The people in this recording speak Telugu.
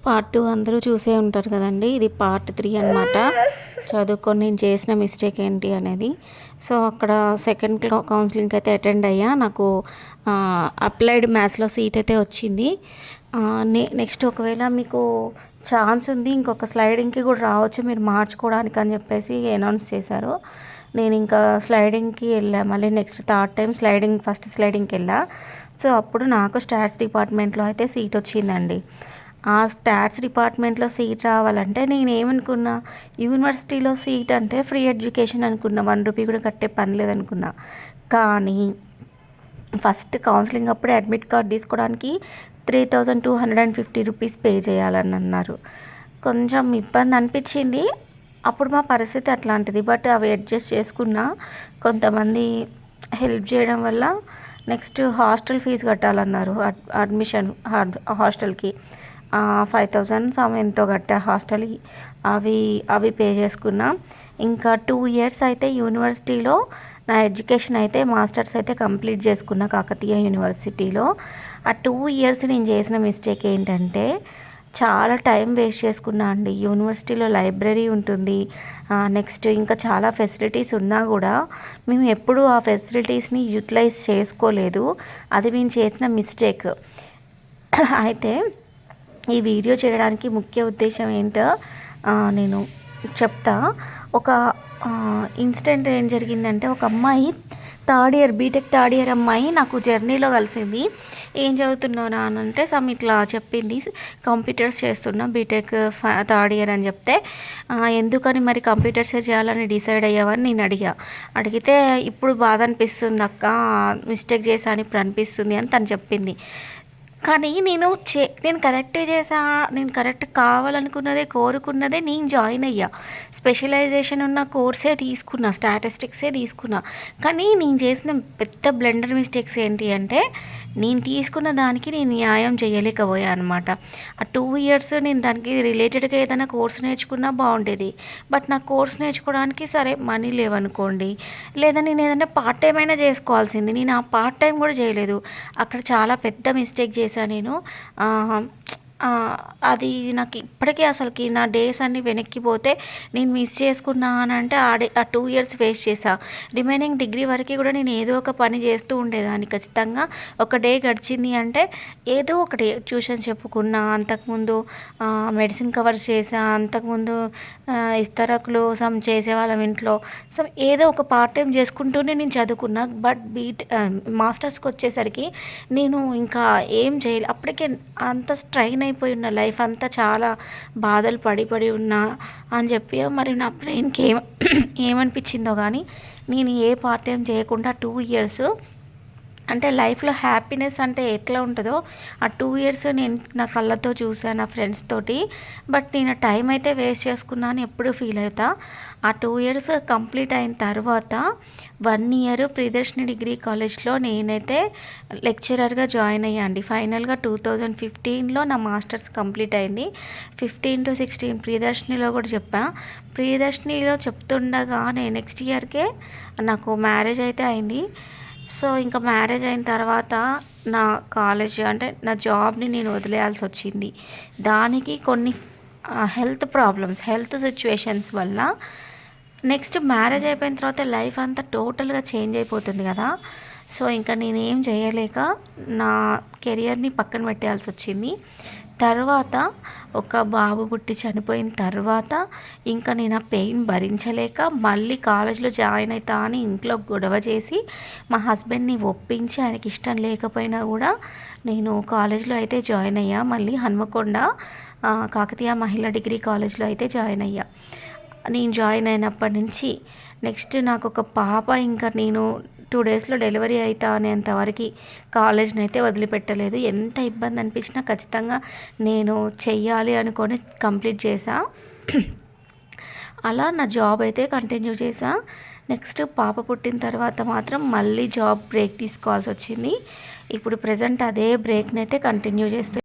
పార్ట్ 2 అందరూ చూసే ఉంటారు కదండీ. ఇది పార్ట్ 3 అనమాట. చదువుకొని నేను చేసిన మిస్టేక్ ఏంటి అనేది. సో, అక్కడ సెకండ్ కౌన్సిలింగ్‌కి అయితే అటెండ్ అయ్యా. నాకు అప్లైడ్ మ్యాథ్స్‌లో సీట్ అయితే వచ్చింది. నెక్స్ట్ ఒకవేళ మీకు ఛాన్స్ ఉంది, ఇంకొక స్లైడింగ్‌కి కూడా రావచ్చు మీరు మార్చుకోవడానికి అని చెప్పేసి అనౌన్స్ చేశారు. నేను ఇంకా స్లైడింగ్‌కి వెళ్ళా. మళ్ళీ నెక్స్ట్ థర్డ్ టైం ఫస్ట్ స్లైడింగ్‌కి వెళ్ళా. సో, అప్పుడు నాకు స్టాట్స్ డిపార్ట్మెంట్లో అయితే సీట్ వచ్చిందండి. ఆ స్టాట్స్ డిపార్ట్మెంట్లో సీట్ రావాలంటే నేనేమనుకున్నా, యూనివర్సిటీలో సీట్ అంటే ఫ్రీ ఎడ్యుకేషన్ అనుకున్నా. 1 రూపీ కూడా కట్టే పని లేదనుకున్నా. కానీ ఫస్ట్ కౌన్సిలింగ్ అప్పుడే అడ్మిట్ కార్డ్ తీసుకోవడానికి 3250 రూపీస్ పే చేయాలని అన్నారు. కొంచెం ఇబ్బంది అనిపించింది. అప్పుడు మా పరిస్థితి అట్లాంటిది. బట్ అవి అడ్జస్ట్ చేసుకున్నా. కొంతమంది హెల్ప్ చేయడం వల్ల నెక్స్ట్ హాస్టల్ ఫీజు కట్టాలన్నారు. అడ్మిషన్ హాస్టల్కి 5000 ఎంతో కట్టా హాస్టల్. అవి పే చేసుకున్నా. ఇంకా 2 ఇయర్స్ అయితే యూనివర్సిటీలో నా ఎడ్యుకేషన్ అయితే మాస్టర్స్ అయితే కంప్లీట్ చేసుకున్నా కాకతీయ యూనివర్సిటీలో. ఆ 2 ఇయర్స్ నేను చేసిన మిస్టేక్ ఏంటంటే చాలా టైం వేస్ట్ చేసుకున్నా అండి. యూనివర్సిటీలో లైబ్రరీ ఉంటుంది, నెక్స్ట్ ఇంకా చాలా ఫెసిలిటీస్ ఉన్నా కూడా మేము ఎప్పుడూ ఆ ఫెసిలిటీస్ని యూటిలైజ్ చేసుకోలేదు. అది మేము చేసిన మిస్టేక్. అయితే ఈ వీడియో చేయడానికి ముఖ్య ఉద్దేశం ఏంటో నేను చెప్తా. ఒక ఇన్సిడెంట్ ఏం జరిగిందంటే, ఒక అమ్మాయి బీటెక్ థర్డ్ ఇయర్ అమ్మాయి నాకు జర్నీలో కలిసింది. ఏం చదువుతున్నావు అని అంటే ఇట్లా చెప్పింది, కంప్యూటర్స్ చేస్తున్నా బీటెక్ థర్డ్ ఇయర్ అని చెప్తే, ఎందుకని మరి కంప్యూటర్సే చేయాలని డిసైడ్ అయ్యావని నేను అడిగితే ఇప్పుడు బాధ అనిపిస్తుంది అక్క, మిస్టేక్ చేశాను ఇప్పుడు అనిపిస్తుంది అని తను చెప్పింది. కానీ నేను కరెక్టే చేసా. నేను కరెక్ట్ కావాలనుకున్నదే కోరుకున్నదే నేను జాయిన్ అయ్యా. స్పెషలైజేషన్ ఉన్న కోర్సే తీసుకున్నా, స్టాటిస్టిక్సే తీసుకున్నా. కానీ నేను చేసిన పెద్ద బ్లెండర్ మిస్టేక్స్ ఏంటి అంటే, నేను తీసుకున్న దానికి నేను న్యాయం చేయలేకపోయా అనమాట. ఆ 2 ఇయర్స్ నేను దానికి రిలేటెడ్గా ఏదైనా కోర్స్ నేర్చుకున్నా బాగుండేది. బట్ నాకు కోర్స్ నేర్చుకోవడానికి సరే మనీ లేవనుకోండి, లేదా నేను ఏదైనా పార్ట్ టైం అయినా చేసుకోవాల్సింది. నేను ఆ పార్ట్ టైం కూడా చేయలేదు. అక్కడ చాలా పెద్ద మిస్టేక్ చేశాను నేను. అది నాకు ఇప్పటికీ అసలుకి నా డేస్ అన్నీ వెనక్కిపోతే నేను మిస్ చేసుకున్నా అని అంటే ఆ 2 ఇయర్స్ వేస్ట్ చేశా. రిమైనింగ్ డిగ్రీ వరకు కూడా నేను ఏదో ఒక పని చేస్తూ ఉండేదాన్ని ఖచ్చితంగా. ఒక డే గడిచింది అంటే ఏదో ఒకటి ట్యూషన్ చెప్పుకున్నా, అంతకుముందు మెడిసిన్ కవర్ చేసా, అంతకుముందు ఇస్తరకులు చేసేవాళ్ళం ఇంట్లో. సో ఏదో ఒక పార్ట్ టైం చేసుకుంటూనే నేను చదువుకున్నా. బట్ మాస్టర్స్కి వచ్చేసరికి నేను ఇంకా ఏం చేయలే. అప్పటికే అంత స్ట్రైన్ అయిపోయి ఉన్న లైఫ్ అంతా, చాలా బాధలు పడి ఉన్నా అని చెప్పి మరి నా బ్రెయిన్కి ఏమనిపించిందో కానీ నేను ఏ పార్ట్ టైం చేయకుండా 2 ఇయర్స్ అంటే లైఫ్లో హ్యాపీనెస్ అంటే ఎట్లా ఉంటుందో ఆ 2 ఇయర్స్ నేను నా కళ్ళతో చూసాను, నా ఫ్రెండ్స్ తోటి. బట్ నేను టైం అయితే వేస్ట్ చేసుకున్నాను ఎప్పుడు ఫీల్ అవుతా. ఆ 2 ఇయర్స్ కంప్లీట్ అయిన తర్వాత 1 ఇయర్ ప్రియదర్శిని డిగ్రీ కాలేజ్లో నేనైతే లెక్చరర్గా జాయిన్ అయ్యా అండి. ఫైనల్గా 2015లో నా మాస్టర్స్ కంప్లీట్ అయింది. 15 to 16 ప్రియదర్శినిలో కూడా చెప్పా. ప్రియదర్శినిలో చెప్తుండగానే నెక్స్ట్ ఇయర్కే నాకు మ్యారేజ్ అయితే అయింది. సో ఇంకా మ్యారేజ్ అయిన తర్వాత నా కాలేజ్ అంటే నా జాబ్ని నేను వదిలేయాల్సి వచ్చింది. దానికి కొన్ని హెల్త్ సిచ్యువేషన్స్ వల్ల నెక్స్ట్ మ్యారేజ్ అయిపోయిన తర్వాత లైఫ్ అంతా టోటల్గా చేంజ్ అయిపోతుంది కదా. సో ఇంకా నేనేం చేయలేక నా కెరియర్ని పక్కన పెట్టేయాల్సి వచ్చింది. తర్వాత ఒక బాబు పుట్టి చనిపోయిన తర్వాత ఇంకా నేను ఆ పెయిన్ భరించలేక మళ్ళీ కాలేజ్లో జాయిన్ అవుతా అని ఇంట్లో గొడవ చేసి మా హస్బెండ్ని ఒప్పించి, ఆయనకి ఇష్టం లేకపోయినా కూడా నేను కాలేజ్లో అయితే జాయిన్ అయ్యా. మళ్ళీ హన్మకొండ కాకతీయ మహిళా డిగ్రీ కాలేజ్లో అయితే జాయిన్ అయ్యా. నేను జాయిన్ అయినప్పటి నుంచి నెక్స్ట్ నాకు ఒక పాప, ఇంకా నేను 2 డేస్లో డెలివరీ అవుతా అనేంతవరకు కాలేజ్ని అయితే వదిలిపెట్టలేదు. ఎంత ఇబ్బంది అనిపించినా ఖచ్చితంగా నేను చెయ్యాలి అనుకొని కంప్లీట్ చేశా. అలా నా జాబ్ అయితే కంటిన్యూ చేశా. నెక్స్ట్ పాప పుట్టిన తర్వాత మాత్రం మళ్ళీ జాబ్ బ్రేక్ తీసుకోవాల్సి వచ్చింది. ఇప్పుడు ప్రజెంట్ అదే బ్రేక్ని అయితే కంటిన్యూ చేస్తూ